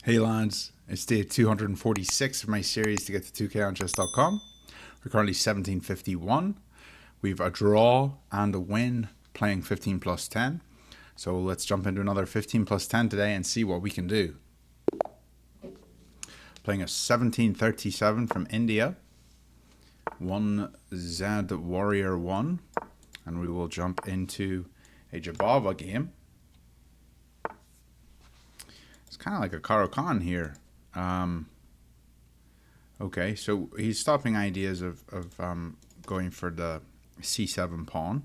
Hey lads, it's day 246 of my series to get to 2konchess.com. We're currently 1751. We've a draw and a win playing 15 plus 10. So let's jump into another 15 plus 10 today and see what we can do. Playing a 1737 from India. 1Z Warrior 1. And we will jump into a Jobava game. It's kind of like a Caro-Kann here. Okay, so he's stopping ideas of going for the c7 pawn.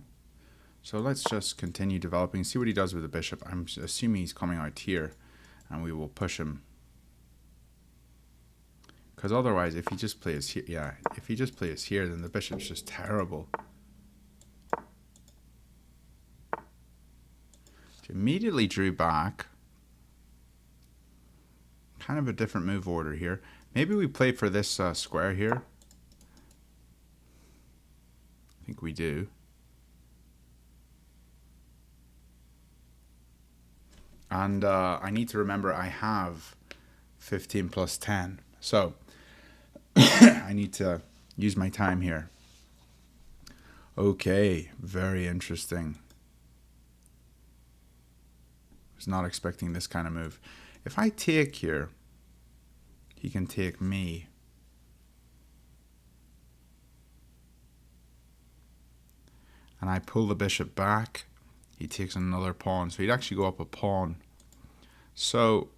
So let's just continue developing, see what he does with the bishop. I'm assuming he's coming out here, and we will push him. Because otherwise, if he just plays here, if he just plays here, then the bishop's just terrible. He immediately drew back. Kind of a different move order here. Maybe we play for this square here. I think we do. And I need to remember I have 15 plus 10. So I need to use my time here. Okay, very interesting. I was not expecting this kind of move. If I take here, he can take me. And I pull the bishop back. He takes another pawn. So he'd actually go up a pawn. So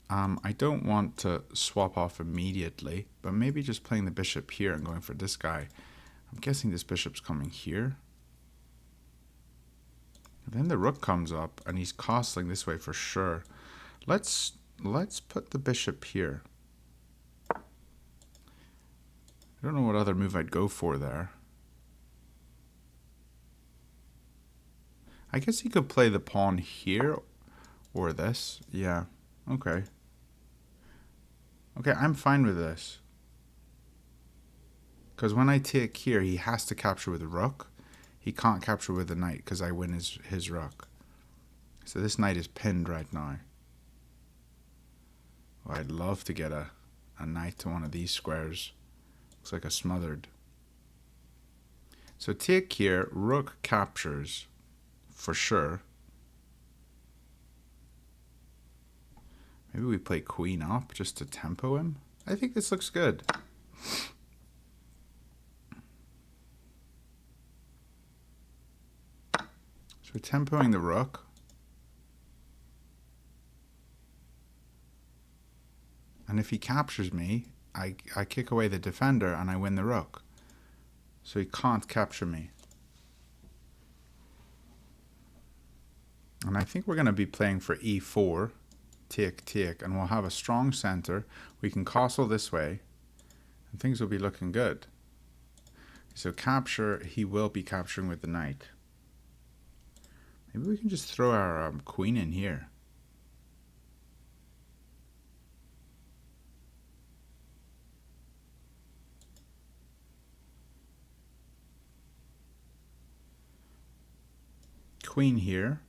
I don't want to swap off immediately, but maybe just playing the bishop here and going for this guy. I'm guessing this bishop's coming here. And then the rook comes up and he's castling this way for sure. Let's put the bishop here. I don't know what other move I'd go for there. I guess he could play the pawn here or this. Yeah, okay. Okay, I'm fine with this. Because when I take here, he has to capture with the rook. He can't capture with the knight because I win his rook. So this knight is pinned right now. Well, I'd love to get a knight to one of these squares. Looks like a smothered. So take here, rook captures for sure. Maybe we play queen up just to tempo him. I think this looks good. So we're tempoing the rook. And if he captures me, I kick away the defender and I win the rook. So he can't capture me. And I think we're going to be playing for e4, take, and we'll have a strong center. We can castle this way, and things will be looking good. So capture, he will be capturing with the knight. Maybe we can just throw our queen in here. Queen here.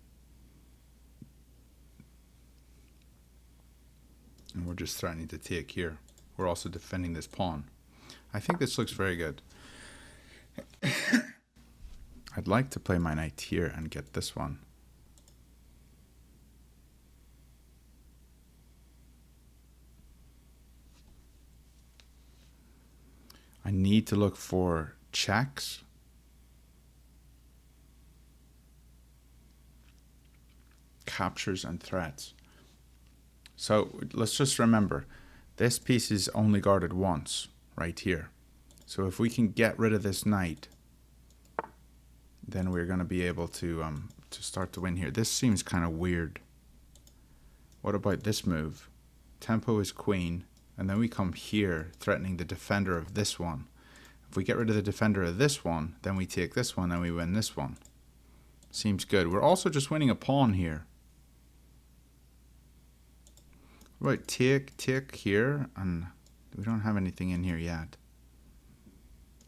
And we're just threatening to take here. We're also defending this pawn. I think this looks very good. I'd like to play my knight here and get this one. I need to look for checks. Captures and threats. So let's just remember, this piece is only guarded once, right here. So if we can get rid of this knight, then we're going to be able to start to win here. This seems kind of weird. What about this move? Tempo is queen, and then we come here, threatening the defender of this one. If we get rid of the defender of this one, then we take this one, then we win this one. Seems good. We're also just winning a pawn here. Right, take here, and we don't have anything in here yet.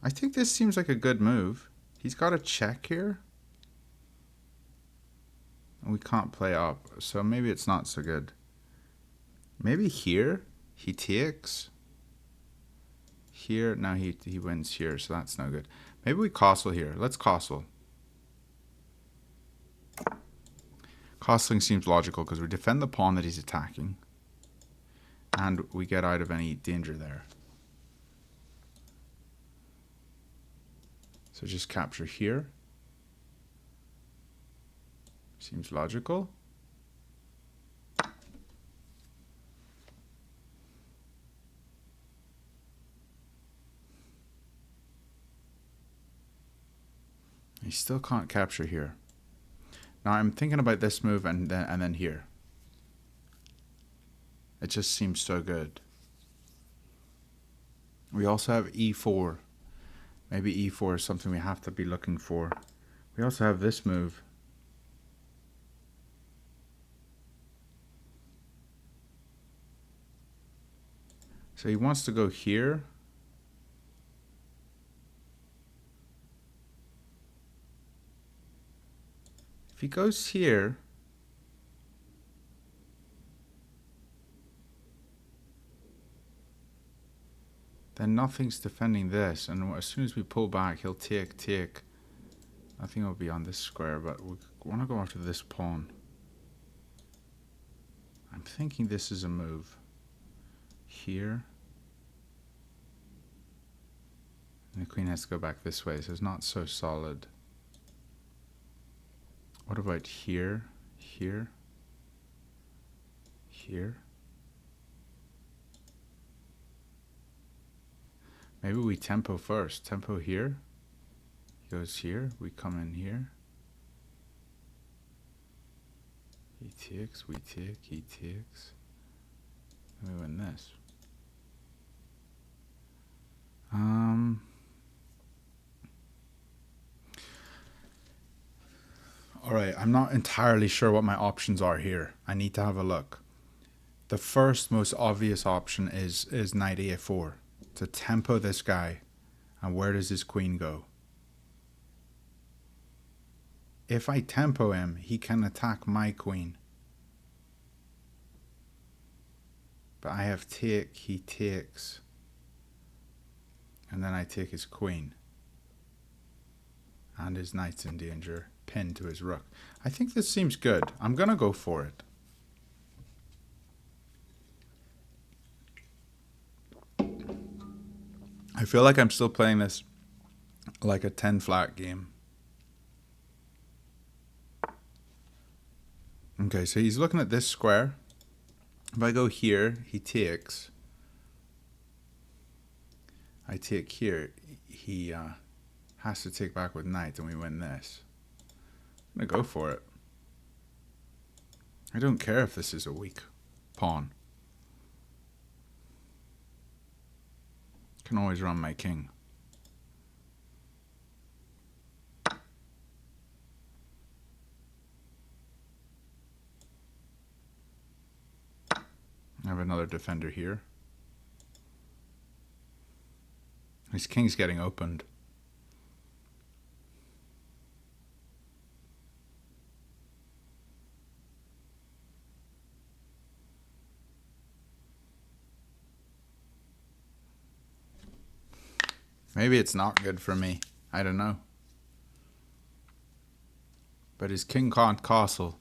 I think this seems like a good move. He's got a check here. And we can't play up, so maybe it's not so good. Maybe here he takes. Here, now he wins here, so that's no good. Maybe we castle here. Let's castle. Castling seems logical because we defend the pawn that he's attacking. And we get out of any danger there. So just capture here. Seems logical. He still can't capture here. Now I'm thinking about this move and then here. It just seems so good. We also have e4. Maybe e4 is something we have to be looking for. We also have this move. So he wants to go here. If he goes here, then nothing's defending this, and as soon as we pull back, he'll take. Nothing will be on this square, but we want to go after this pawn. I'm thinking this is a move. Here. And the queen has to go back this way, so it's not so solid. What about here? Here? Here? Maybe we tempo first. Tempo here. He goes here. We come in here. He takes, we take, he takes. And we win this. Alright, I'm not entirely sure what my options are here. I need to have a look. The first most obvious option is knight a4. To tempo this guy. And where does his queen go? If I tempo him, he can attack my queen. But I have take, he takes. And then I take his queen. And his knight's in danger. Pinned to his rook. I think this seems good. I'm going to go for it. I feel like I'm still playing this like a 10 flat game. Okay, so he's looking at this square. If I go here, he takes. I take here. He has to take back with knight and we win this. I'm going to go for it. I don't care if this is a weak pawn. Can always run my king. I have another defender here. His king's getting opened. Maybe it's not good for me. I don't know. But his king can't castle.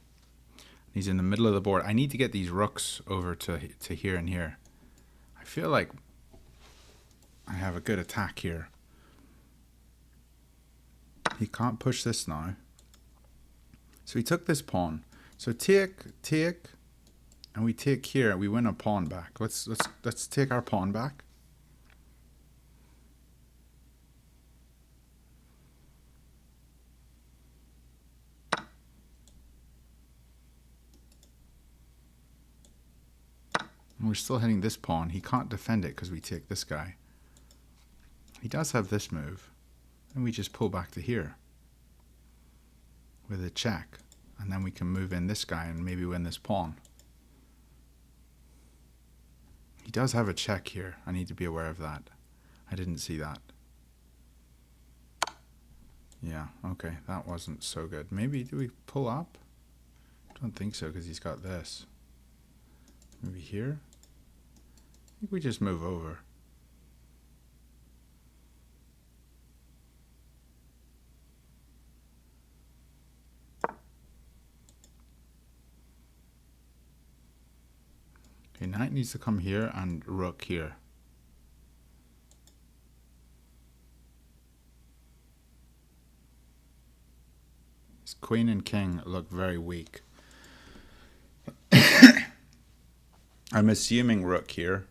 He's in the middle of the board. I need to get these rooks over to here and here. I feel like I have a good attack here. He can't push this now. So he took this pawn. So take, and we take here. We win a pawn back. Let's take our pawn back. And we're still hitting this pawn. He can't defend it because we take this guy. He does have this move. And we just pull back to here. With a check. And then we can move in this guy and maybe win this pawn. He does have a check here. I need to be aware of that. I didn't see that. Yeah, okay. That wasn't so good. Maybe, do we pull up? I don't think so because he's got this. Maybe here? think we just move over. Okay, knight needs to come here and rook here. His queen and king look very weak. I'm assuming rook here.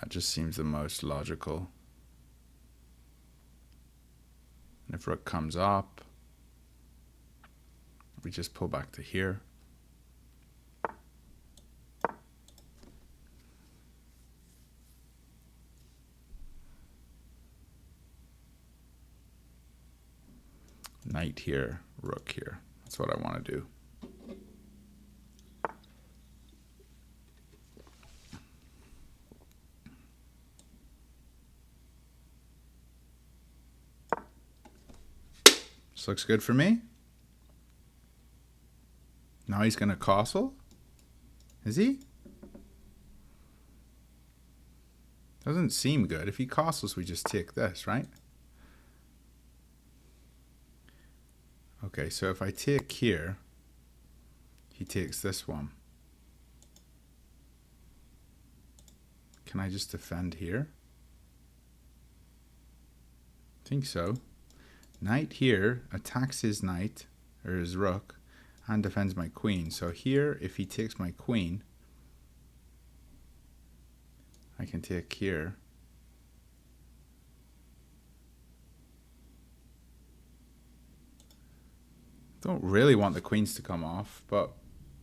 That just seems the most logical. And if rook comes up, we just pull back to here. Knight here, rook here. That's what I want to do. This looks good for me. Now he's going to castle? Is he? Doesn't seem good. If he castles, we just take this, right? Okay, so if I take here, he takes this one. Can I just defend here? I think so. Knight here attacks his knight, or his rook, and defends my queen. So here, if he takes my queen, I can take here. Don't really want the queens to come off, but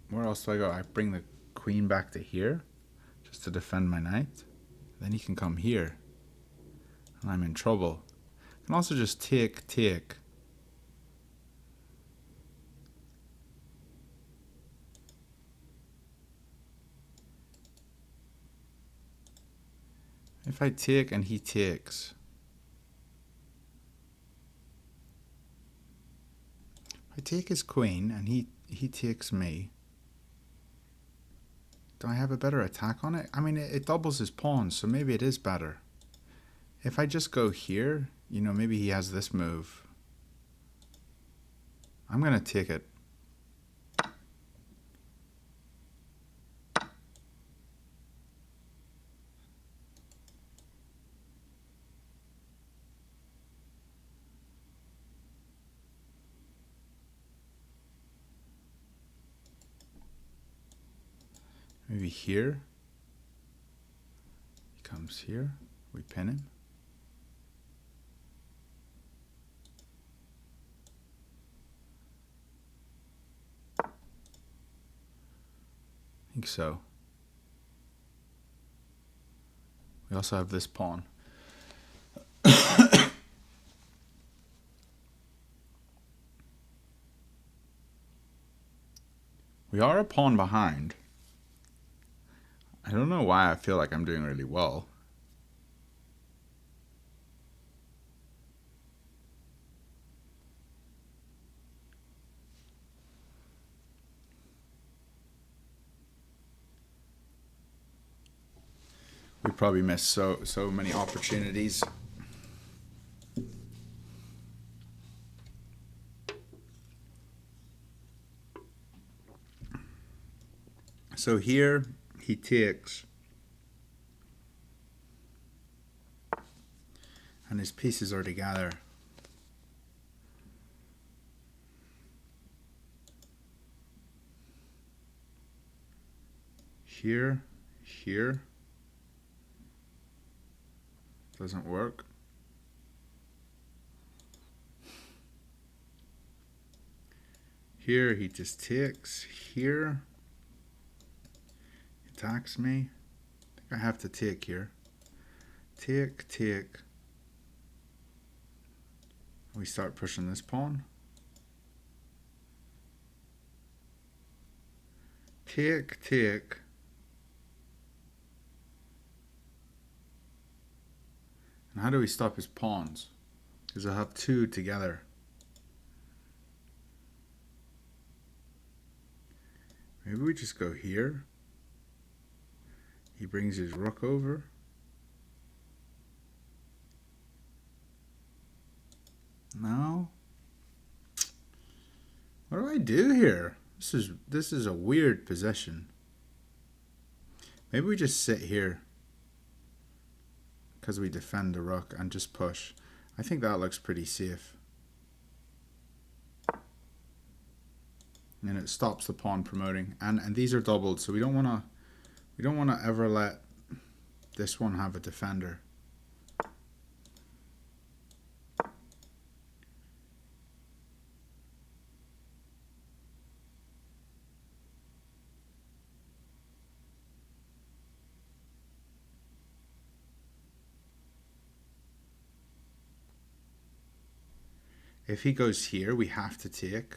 where else do I go? I bring the queen back to here, just to defend my knight. Then he can come here, and I'm in trouble. I can also just take. If I take and he takes, if I take his queen and he takes me, do I have a better attack on it? I mean, it doubles his pawns, so maybe it is better. If I just go here, you know, maybe he has this move. I'm going to take it. Maybe here. He comes here. We pin him. I think so. We also have this pawn. We are a pawn behind. I don't know why I feel like I'm doing really well. We probably missed so many opportunities. So here he takes, and his pieces are together. Here, doesn't work. Here he just takes, here, attacks me. I think I have to take here. Take. We start pushing this pawn. Take. And how do we stop his pawns? Because I'll have two together. Maybe we just go here. He brings his rook over. No. What do I do here? This is a weird position. Maybe we just sit here because we defend the rook and just push. I think that looks pretty safe. And it stops the pawn promoting. And these are doubled, so we don't wanna ever let this one have a defender. If he goes here, we have to take,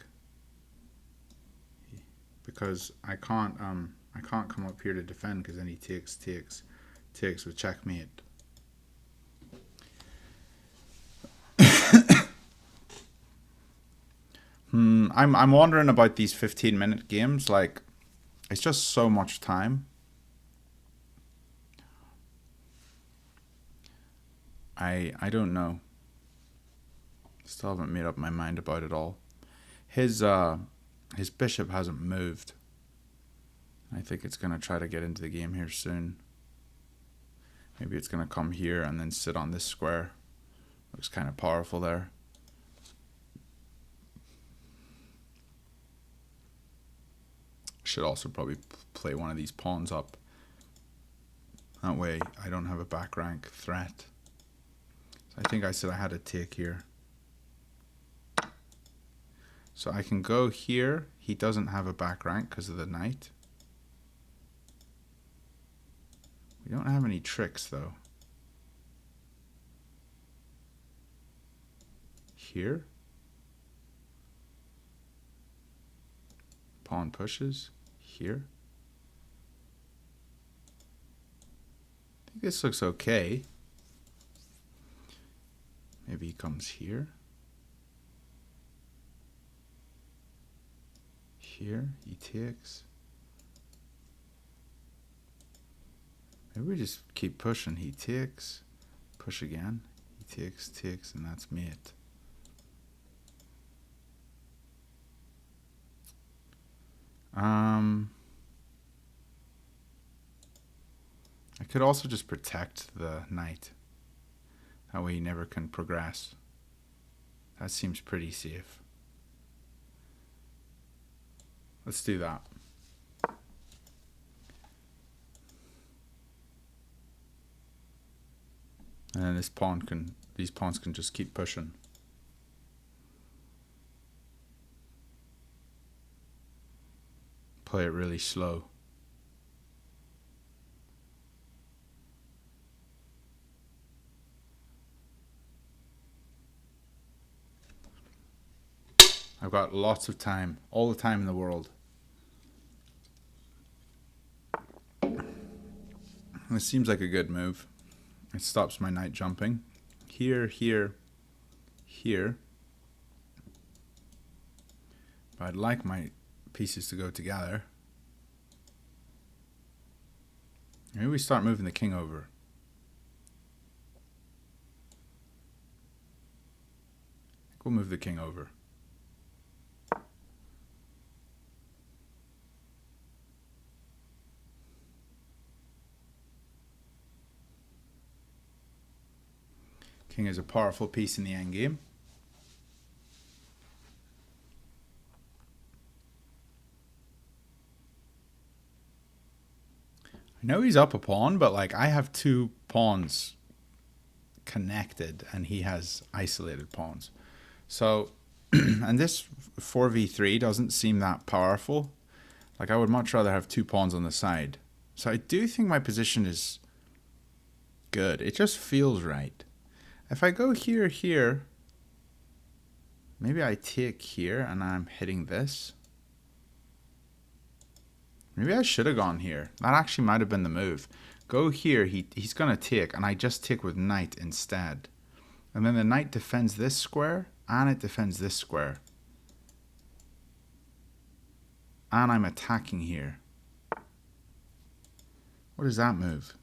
because I can't come up here to defend, because then he takes with checkmate. I'm wondering about these 15-minute games. Like, it's just so much time. I don't know. Still haven't made up my mind about it all. His bishop hasn't moved. I think it's gonna try to get into the game here soon. Maybe it's gonna come here and then sit on this square. Looks kind of powerful there. Should also probably play one of these pawns up. That way I don't have a back rank threat. So I think I said I had a take here. So I can go here. He doesn't have a back rank because of the knight. We don't have any tricks though. Here. Pawn pushes. Here. I think this looks okay. Maybe he comes here. Here, he takes. Maybe we just keep pushing. He takes. Push again. He takes, and that's mate. I could also just protect the knight. That way he never can progress. That seems pretty safe. Let's do that. And then these pawns can just keep pushing. Play it really slow. I've got lots of time, all the time in the world. This seems like a good move. It stops my knight jumping. Here, here, here. But I'd like my pieces to go together. Maybe we start moving the king over. I think we'll move the king over. King is a powerful piece in the endgame. I know he's up a pawn, but like I have two pawns connected and he has isolated pawns. So, and this 4v3 doesn't seem that powerful. Like I would much rather have two pawns on the side. So I do think my position is good. It just feels right. If I go here, here, maybe I take here and I'm hitting this. Maybe I should have gone here. That actually might have been the move. Go here, he's going to take, and I just take with knight instead. And then the knight defends this square, and it defends this square. And I'm attacking here. What does that move?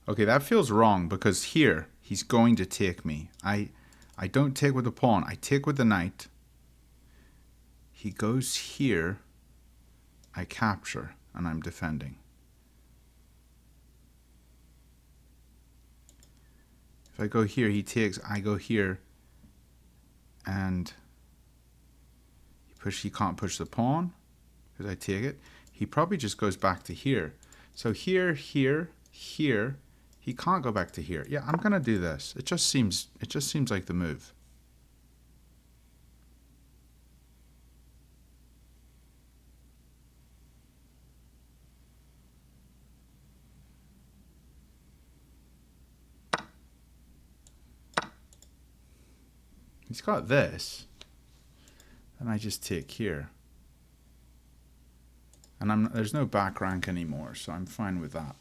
Okay, that feels wrong because here he's going to take me. I don't take with the pawn. I take with the knight. He goes here. I capture and I'm defending. If I go here, he takes. I go here, and he can't push the pawn because I take it. He probably just goes back to here. So here, here, here. He can't go back to here. Yeah, I'm gonna do this. It just seems like the move. He's got this. Then I just take here. And there's no back rank anymore, so I'm fine with that.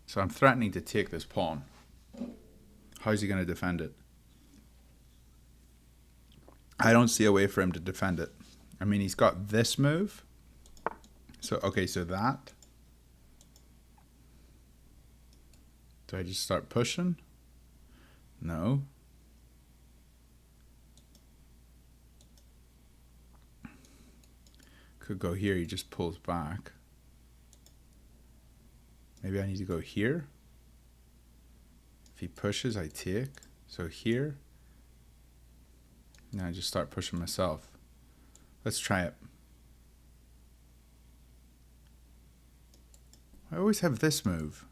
So I'm threatening to take this pawn. How's he going to defend it? I don't see a way for him to defend it. I mean, he's got this move. So, okay, so that. Do I just start pushing? No. Could go here, he just pulls back. Maybe I need to go here. If he pushes, I take. So here. Now I just start pushing myself. Let's try it. I always have this move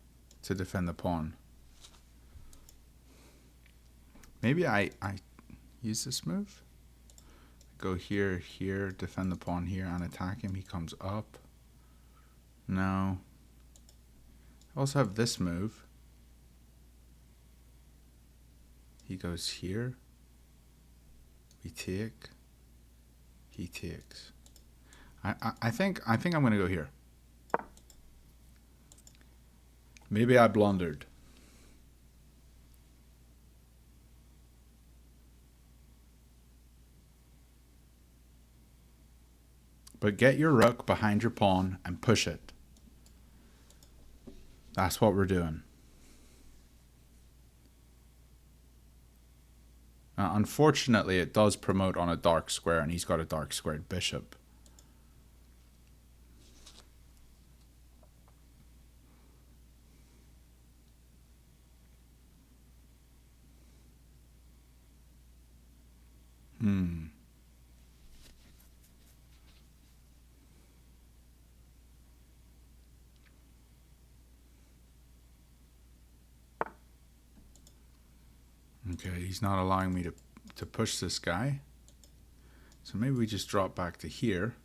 to defend the pawn. Maybe I use this move. Go here, here, defend the pawn here, and attack him. He comes up. No. I also have this move. He goes here. We take. He takes. I think I'm gonna go here. Maybe I blundered. But get your rook behind your pawn and push it. That's what we're doing. Unfortunately, it does promote on a dark square, and he's got a dark squared bishop. Okay, he's not allowing me to push this guy. So maybe we just drop back to here.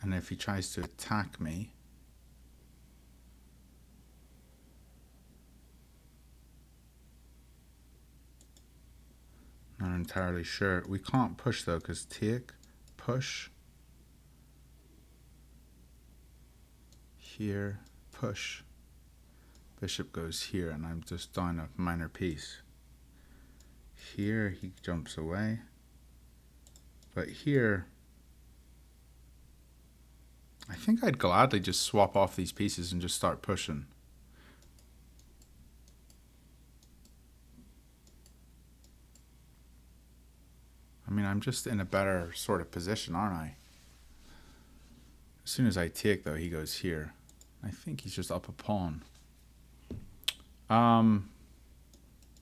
And if he tries to attack me, not entirely sure. We can't push though, because take, push, here, push. Bishop goes here, and I'm just down a minor piece. Here, he jumps away. But here, I think I'd gladly just swap off these pieces and just start pushing. I mean, I'm just in a better sort of position, aren't I? As soon as I take, though, he goes here. I think he's just up a pawn.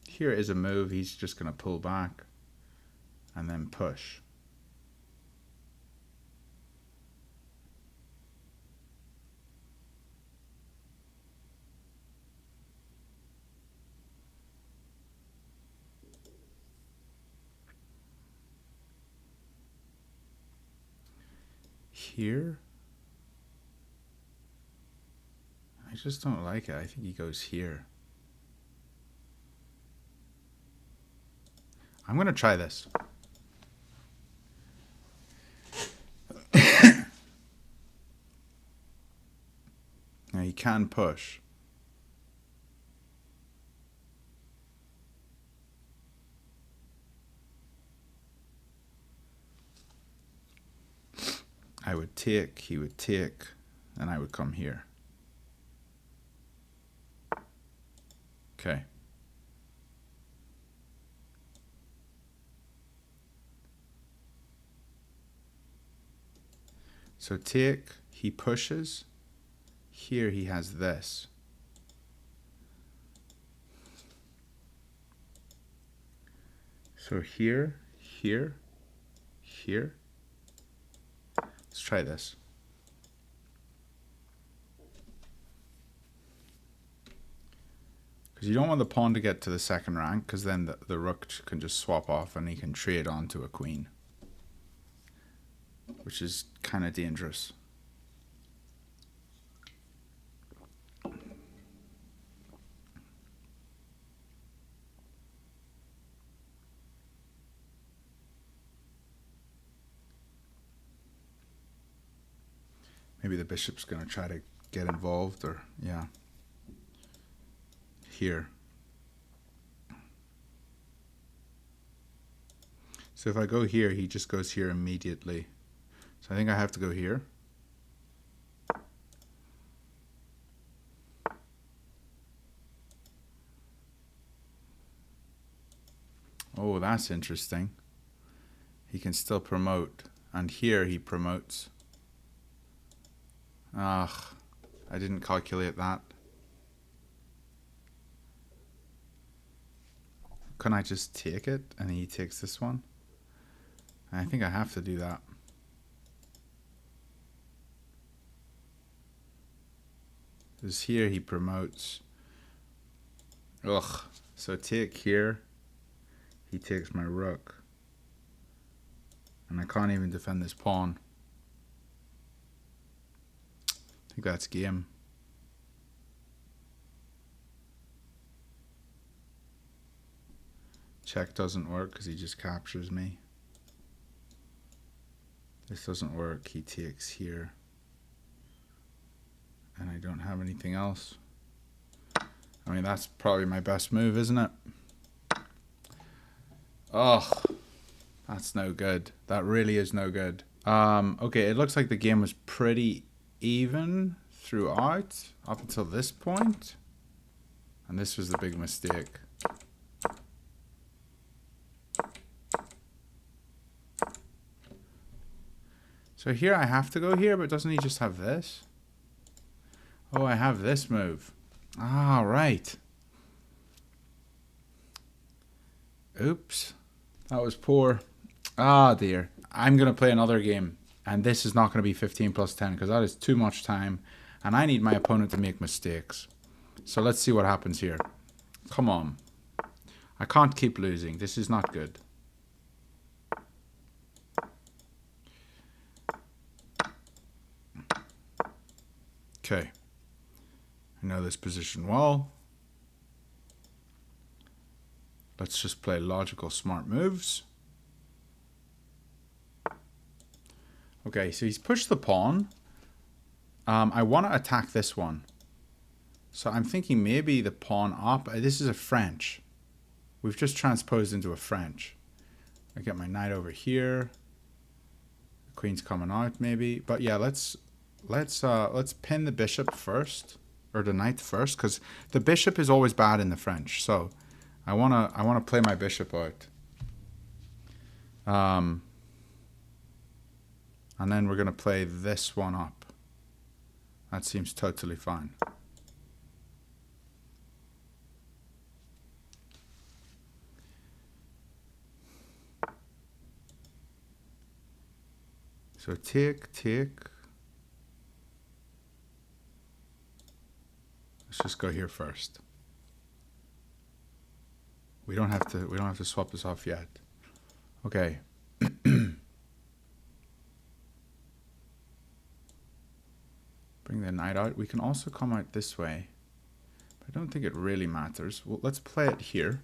Here is a move. He's just going to pull back and then push. Here, I just don't like it. I think he goes here. I'm going to try this. can push. I would take, he would take, and I would come here. Okay. So take, he pushes. Here he has this. So here, here, here. Let's try this. Because you don't want the pawn to get to the second rank, because then the rook can just swap off and he can trade onto a queen, which is kind of dangerous. Maybe the bishop's going to try to get involved, or yeah. Here. So if I go here, he just goes here immediately. So I think I have to go here. Oh, that's interesting. He can still promote. And here he promotes. Ugh, I didn't calculate that. Can I just take it and he takes this one? I think I have to do that. Because here he promotes. Ugh, so take here. He takes my rook. And I can't even defend this pawn. I think that's game. Check doesn't work because he just captures me. This doesn't work. He takes here. And I don't have anything else. I mean, that's probably my best move, isn't it? Oh, that's no good. That really is no good. Okay, it looks like the game was pretty even throughout up until this point. And this was the big mistake. So here I have to go here, but doesn't he just have this? Oh, I have this move. Ah, right. Oops. That was poor. Ah, dear. I'm going to play another game. And this is not going to be 15 plus 10 because that is too much time. And I need my opponent to make mistakes. So let's see what happens here. Come on. I can't keep losing. This is not good. Okay. I know this position well. Let's just play logical, smart moves. Okay, so he's pushed the pawn. I want to attack this one. So I'm thinking maybe the pawn up. This is a French. We've just transposed into a French. I get my knight over here. The queen's coming out maybe. But yeah, let's pin the bishop first, or the knight first, because the bishop is always bad in the French. So I wanna play my bishop out. And then we're gonna play this one up. That seems totally fine. So take. Let's just go here first. We don't have to swap this off yet. Okay. Bring the knight out. We can also come out this way. But I don't think it really matters. Well, let's play it here.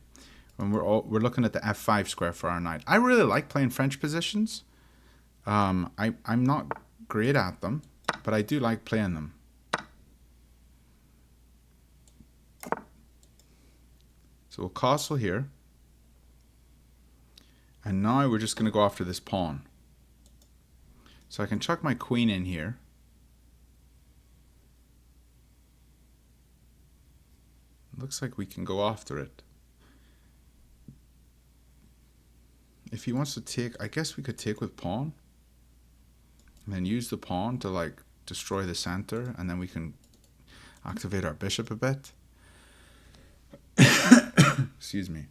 When we're looking at the f5 square for our knight. I really like playing French positions. I'm not great at them, but I do like playing them. So we'll castle here. And now we're just going to go after this pawn. So I can chuck my queen in here. Looks like we can go after it. If he wants to take, I guess we could take with pawn. And then use the pawn to like destroy the center. And then we can activate our bishop a bit. Excuse me.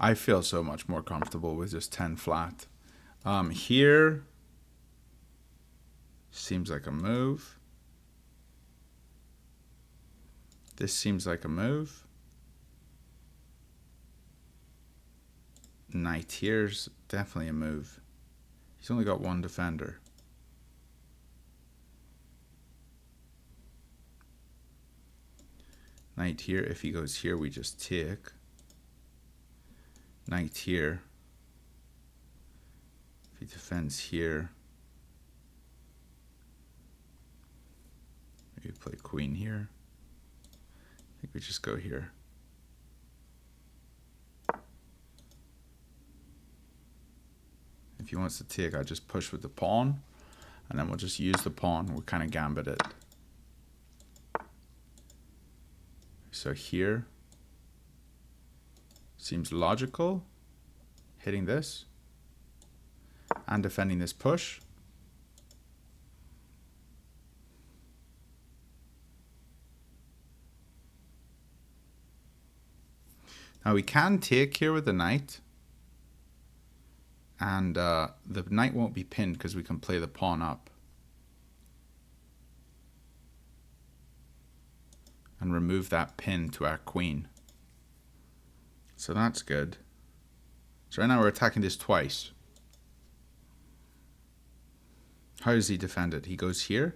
I feel so much more comfortable with just 10 flat. Here seems like a move. This seems like a move. Knight here's definitely a move. He's only got one defender. Knight here, if he goes here, we just take. Knight here. If he defends here, maybe play queen here. I think we just go here. If he wants to take, I just push with the pawn, and then we'll just use the pawn. We'll kind of gambit it. So here seems logical, hitting this and defending this push. Now we can take here with the knight, and the knight won't be pinned because we can play the pawn up and remove that pin to our queen. So that's good. So right now we're attacking this twice. How does he defend it? He goes here.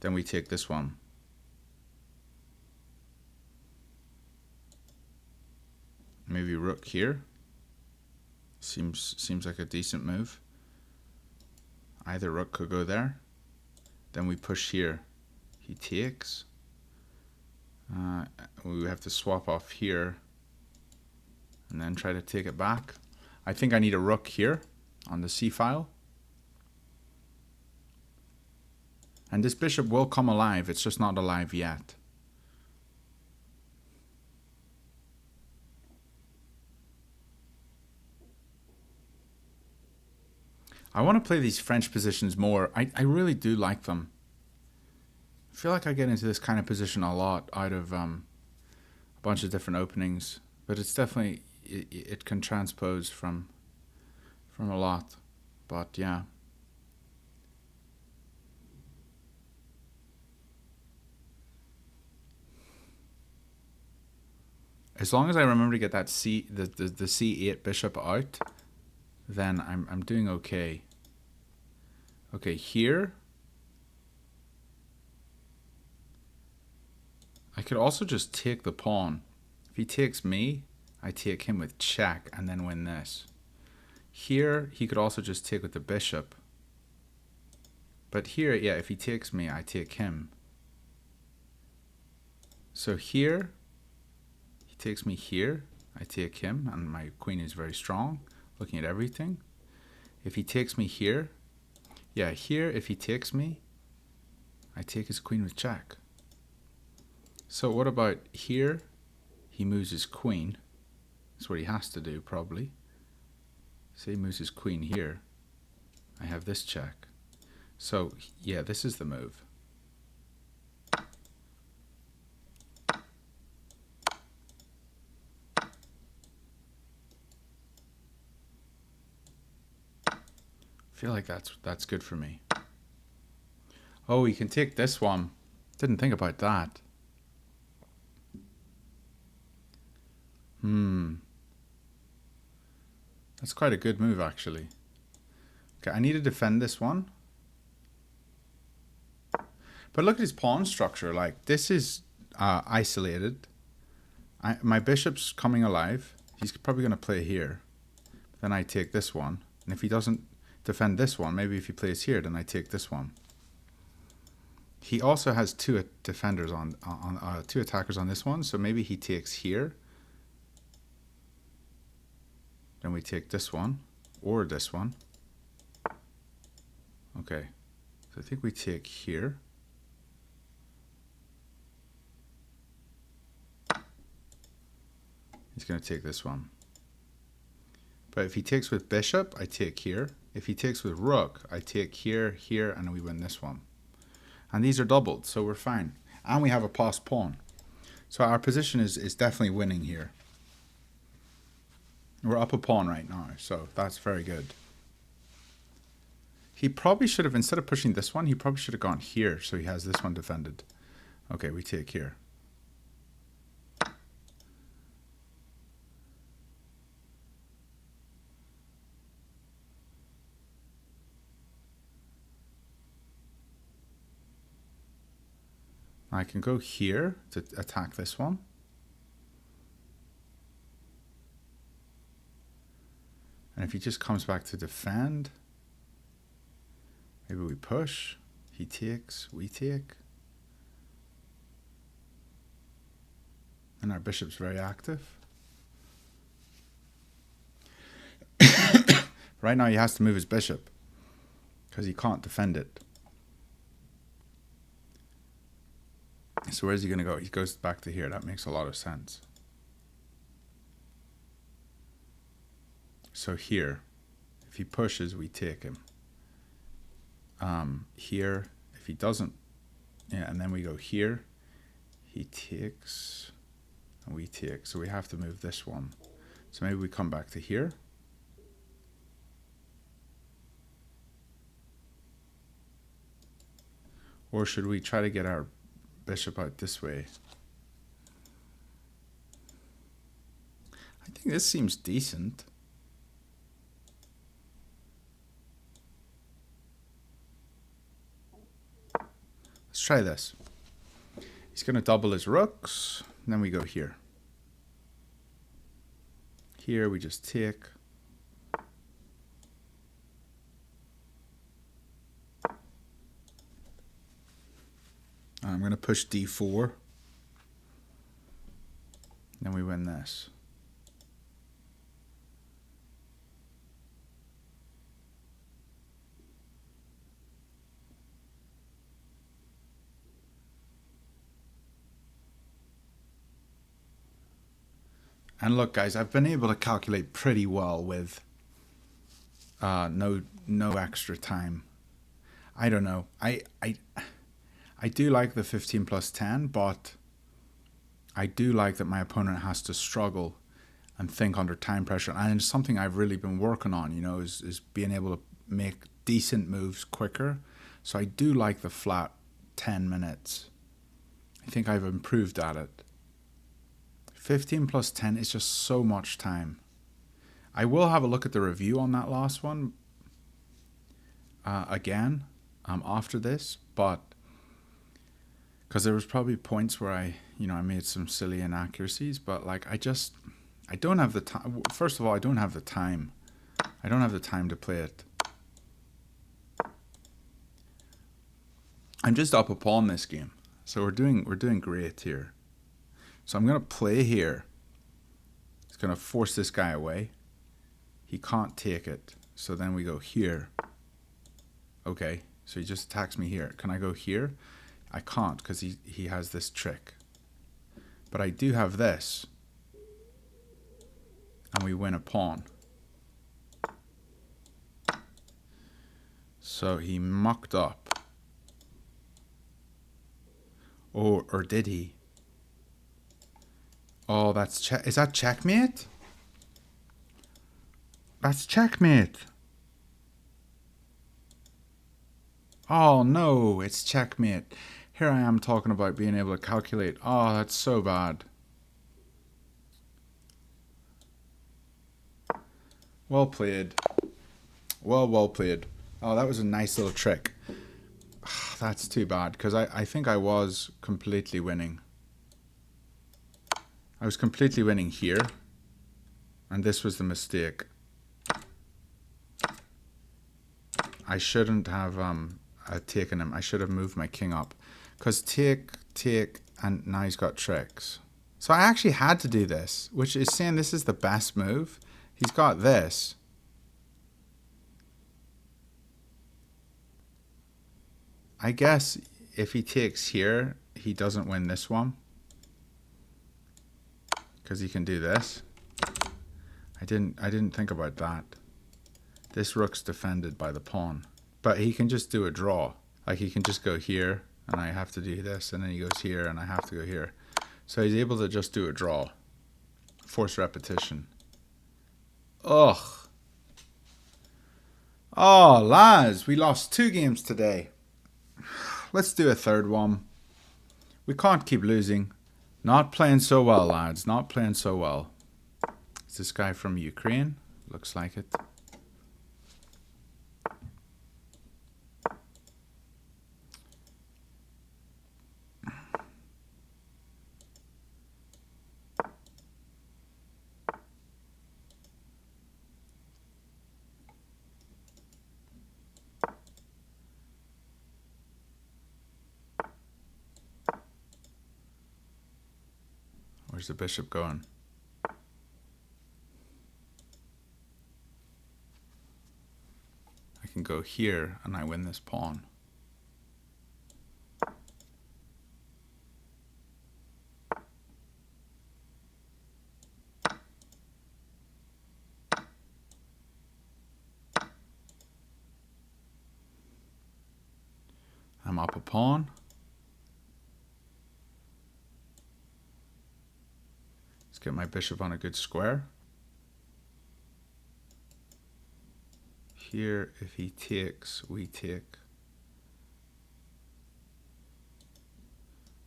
Then we take this one. Maybe rook here. Seems like a decent move. Either rook could go there. Then we push here. He takes. We have to swap off here and then try to take it back. I think I need a rook here on the c file. And this bishop will come alive. It's just not alive yet. I want to play these French positions more. I really do like them. I feel like I get into this kind of position a lot out of a bunch of different openings, but it's definitely, it can transpose from a lot, but yeah. As long as I remember to get that the c8 bishop out, then I'm doing okay. Okay, here I could also just take the pawn. If he takes me, I take him with check and then win this. Here he could also just take with the bishop. But here, yeah, if he takes me, I take him. So here he takes me here, I take him, and my queen is very strong, looking at everything. If he takes me here, yeah, here if he takes me, I take his queen with check. So what about here? He moves his queen. That's what he has to do, probably. Say he moves his queen here. I have this check. So, yeah, this is the move. I feel like that's good for me. Oh, you can take this one. Didn't think about that. That's quite a good move, actually. Okay, I need to defend this one. But look at his pawn structure. Like, this is isolated. My bishop's coming alive. He's probably going to play here. Then I take this one. And if he doesn't defend this one, maybe if he plays here, then I take this one. He also has two defenders two attackers on this one, so maybe he takes here. Then we take this one, or this one. Okay, so I think we take here. He's going to take this one. But if he takes with bishop, I take here. If he takes with rook, I take here, here, and we win this one. And these are doubled, so we're fine. And we have a passed pawn. So our position is definitely winning here. We're up a pawn right now, so that's very good. He probably should have, instead of pushing this one, he probably should have gone here, so he has this one defended. Okay, we take here. I can go here to attack this one. And if he just comes back to defend, maybe we push. He takes, we take. And our bishop's very active. Right now he has to move his bishop because he can't defend it. So where's he going to go? He goes back to here. That makes a lot of sense. So here, if he pushes, we take him. Here, if he doesn't, yeah, and then we go here. He takes, and we take. So we have to move this one. So maybe we come back to here. Or should we try to get our bishop out this way? I think this seems decent. Let's try this. He's going to double his rooks, and then we go here. Here we just take. I'm going to push d4. Then we win this. And look, guys, I've been able to calculate pretty well with no extra time. I don't know. I do like the 15 plus 10, but I do like that my opponent has to struggle and think under time pressure. And it's something I've really been working on, you know, is being able to make decent moves quicker. So I do like the flat 10 minutes. I think I've improved at it. 15 plus 10 is just so much time. I will have a look at the review on that last one again after this, but because there was probably points where I made some silly inaccuracies, but like I don't have the time. First of all, I don't have the time. I don't have the time to play it. I'm just up a pawn this game, so we're doing great here. So I'm gonna play here. It's gonna force this guy away. He can't take it, so then we go here. Okay, so he just attacks me here. Can I go here? I can't because he has this trick. But I do have this. And we win a pawn. So he mucked up. Or did he? Oh, that's is that checkmate? That's checkmate. Oh no, it's checkmate. Here I am talking about being able to calculate. Oh, that's so bad. Well played. Well played. Oh, that was a nice little trick. That's too bad, because I think I was completely winning. I was completely winning here. And this was the mistake. I shouldn't have taken him. I should have moved my king up. Because take, and now he's got tricks. So I actually had to do this, which is saying this is the best move. He's got this. I guess if he takes here, he doesn't win this one. Because he can do this. I didn't think about that. This rook's defended by the pawn. But he can just do a draw. Like he can just go here, and I have to do this, and then he goes here, and I have to go here. So he's able to just do a draw. Force repetition. Ugh. Oh, lads, we lost 2 games today. Let's do a third one. We can't keep losing. Not playing so well, lads. Not playing so well. Is this guy from Ukraine? Looks like it. Where's the bishop going? I can go here and I win this pawn. I'm up a pawn. Let's get my bishop on a good square. Here, if he takes, we take.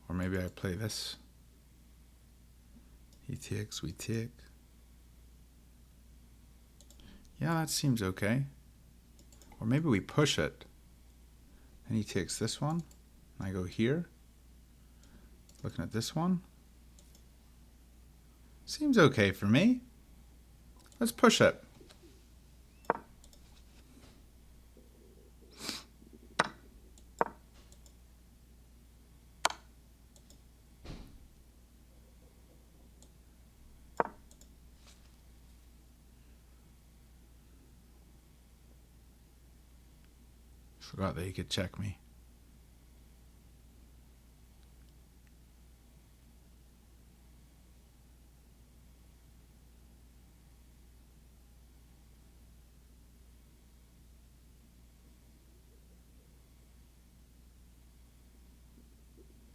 Or maybe I play this. He takes, we take. Yeah, that seems okay. Or maybe we push it. And he takes this one. And I go here. Looking at this one. Seems okay for me. Let's push it. Forgot that he could check me.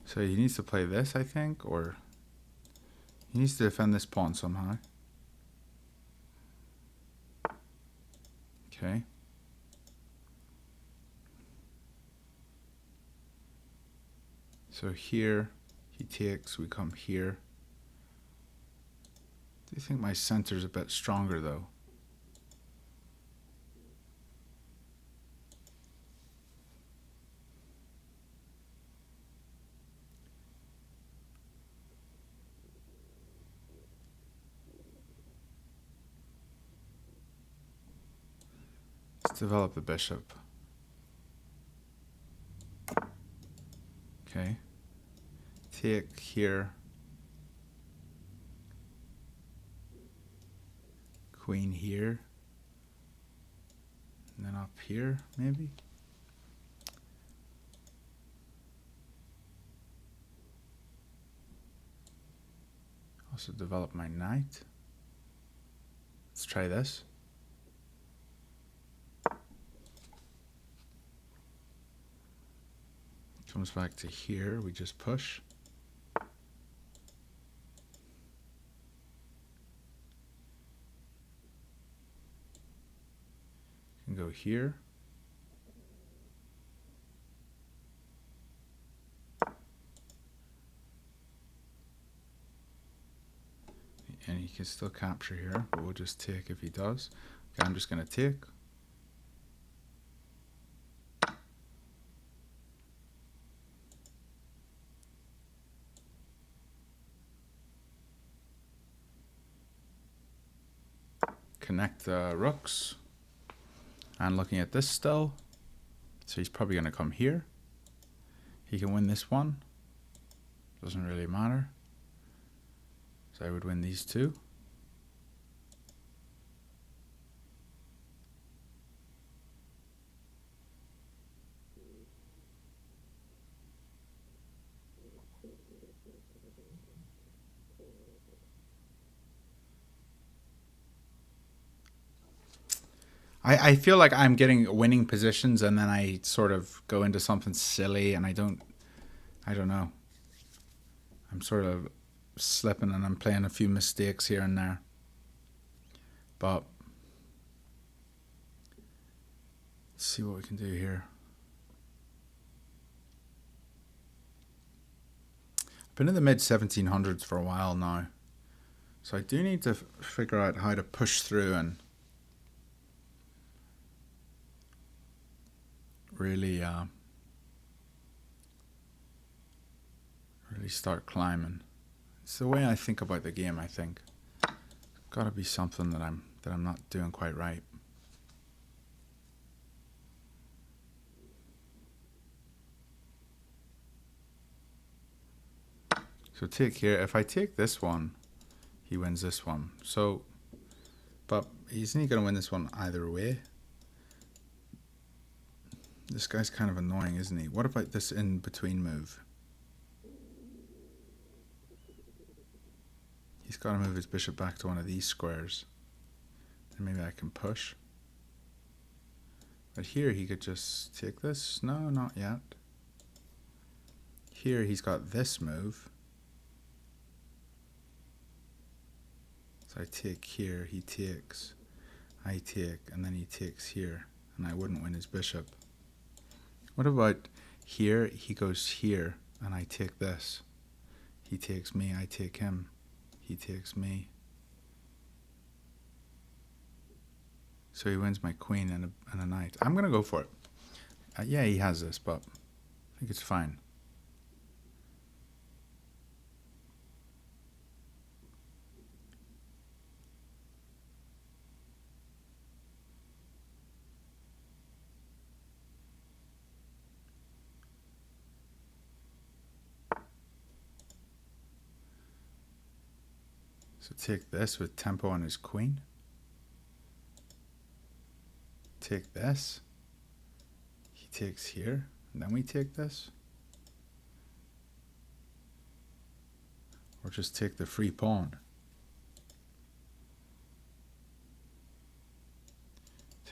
So he needs to play this, I think, or he needs to defend this pawn somehow. Okay. So here, he takes, we come here. Do you think my center's a bit stronger, though? Let's develop the bishop. Okay. Take here. Queen here. And then up here, maybe. Also develop my knight. Let's try this. Comes back to here, we just push. Can go here. And he can still capture here, but we'll just take if he does. Okay, I'm just going to take. Connect the rooks. And looking at this still. So he's probably going to come here. He can win this one. Doesn't really matter. So I would win these two. I feel like I'm getting winning positions and then I sort of go into something silly and I don't know. I'm sort of slipping and I'm playing a few mistakes here and there. But let's see what we can do here. I've been in the mid 1700s for a while now. So I do need to figure out how to push through and really start climbing. It's the way I think about the game, I think. Gotta be something that I'm not doing quite right. So take here, if I take this one, he wins this one. So, but isn't he gonna win this one either way? This guy's kind of annoying, isn't he? What about this in between move? He's got to move his bishop back to one of these squares. And maybe I can push. But here he could just take this. No, not yet. Here he's got this move. So I take here, he takes. I take, and then he takes here. And I wouldn't win his bishop. What about here? He goes here, and I take this. He takes me, I take him. He takes me. So he wins my queen and a knight. I'm going to go for it. Yeah, he has this, but I think it's fine. So take this with tempo on his queen. Take this. He takes here. And then we take this. Or just take the free pawn.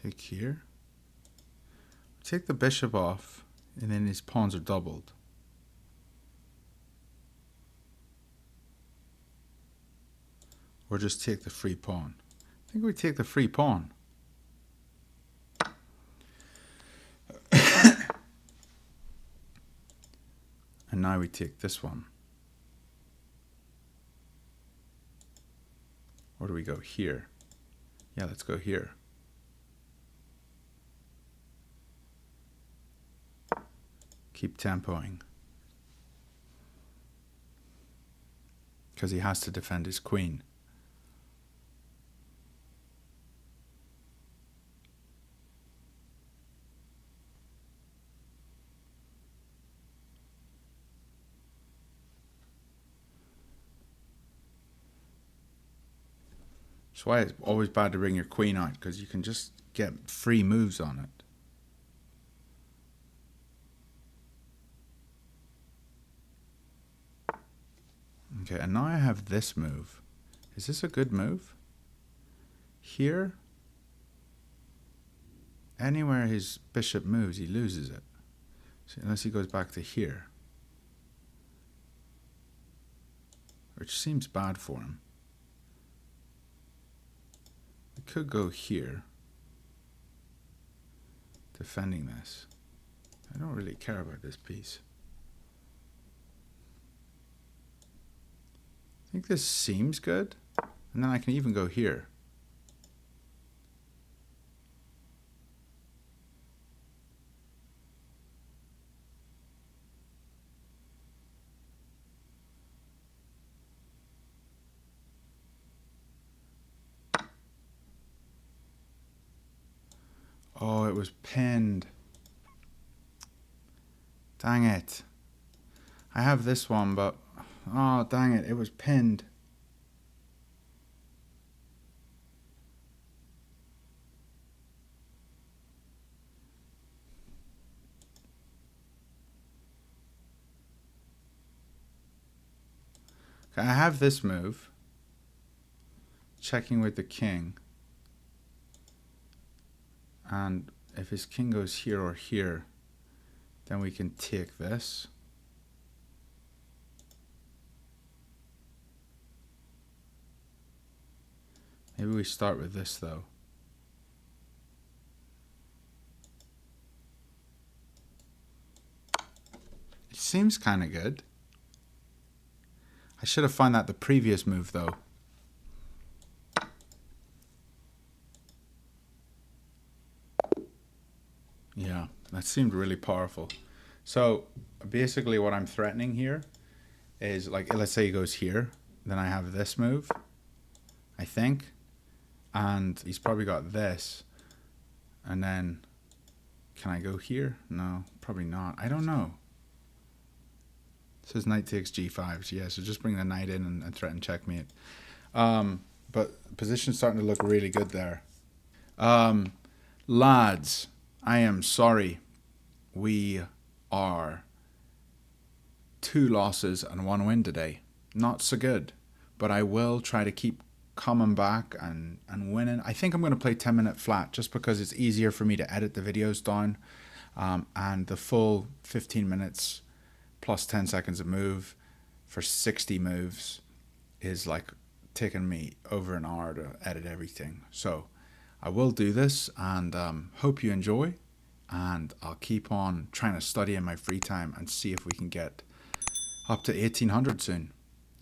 Take here. Take the bishop off. And then his pawns are doubled. Or just take the free pawn. I think we take the free pawn. And now we take this one. Or do we go here? Yeah, let's go here. Keep tempoing. Because he has to defend his queen. That's why it's always bad to bring your queen out, because you can just get free moves on it. Okay, and now I have this move. Is this a good move? Here, anywhere his bishop moves, he loses it. So unless he goes back to here. Which seems bad for him. We could go here, defending this. I don't really care about this piece. I think this seems good, and then I can even go here. Oh, it was pinned. Dang it. I have this one, but oh dang it, it was pinned. Okay, I have this move. Checking with the king. And if his king goes here or here, then we can take this. Maybe we start with this though. It seems kind of good. I should have found that the previous move though. Yeah, that seemed really powerful. So basically what I'm threatening here is, like, let's say he goes here, then I have this move, I think, and he's probably got this, and then can I go here? No, probably not. I don't know. It says knight takes g5, so yeah, so just bring the knight in and threaten checkmate. But position's starting to look really good there. Lads, I am sorry. We are 2 losses and 1 win today. Not so good, but I will try to keep coming back and winning. I think I'm going to play 10-minute flat just because it's easier for me to edit the videos down, and the full 15 minutes plus 10 seconds of move for 60 moves is like taking me over an hour to edit everything. So I will do this, and hope you enjoy, and I'll keep on trying to study in my free time and see if we can get up to 1800 soon.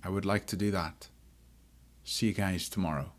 I would like to do that. See you guys tomorrow.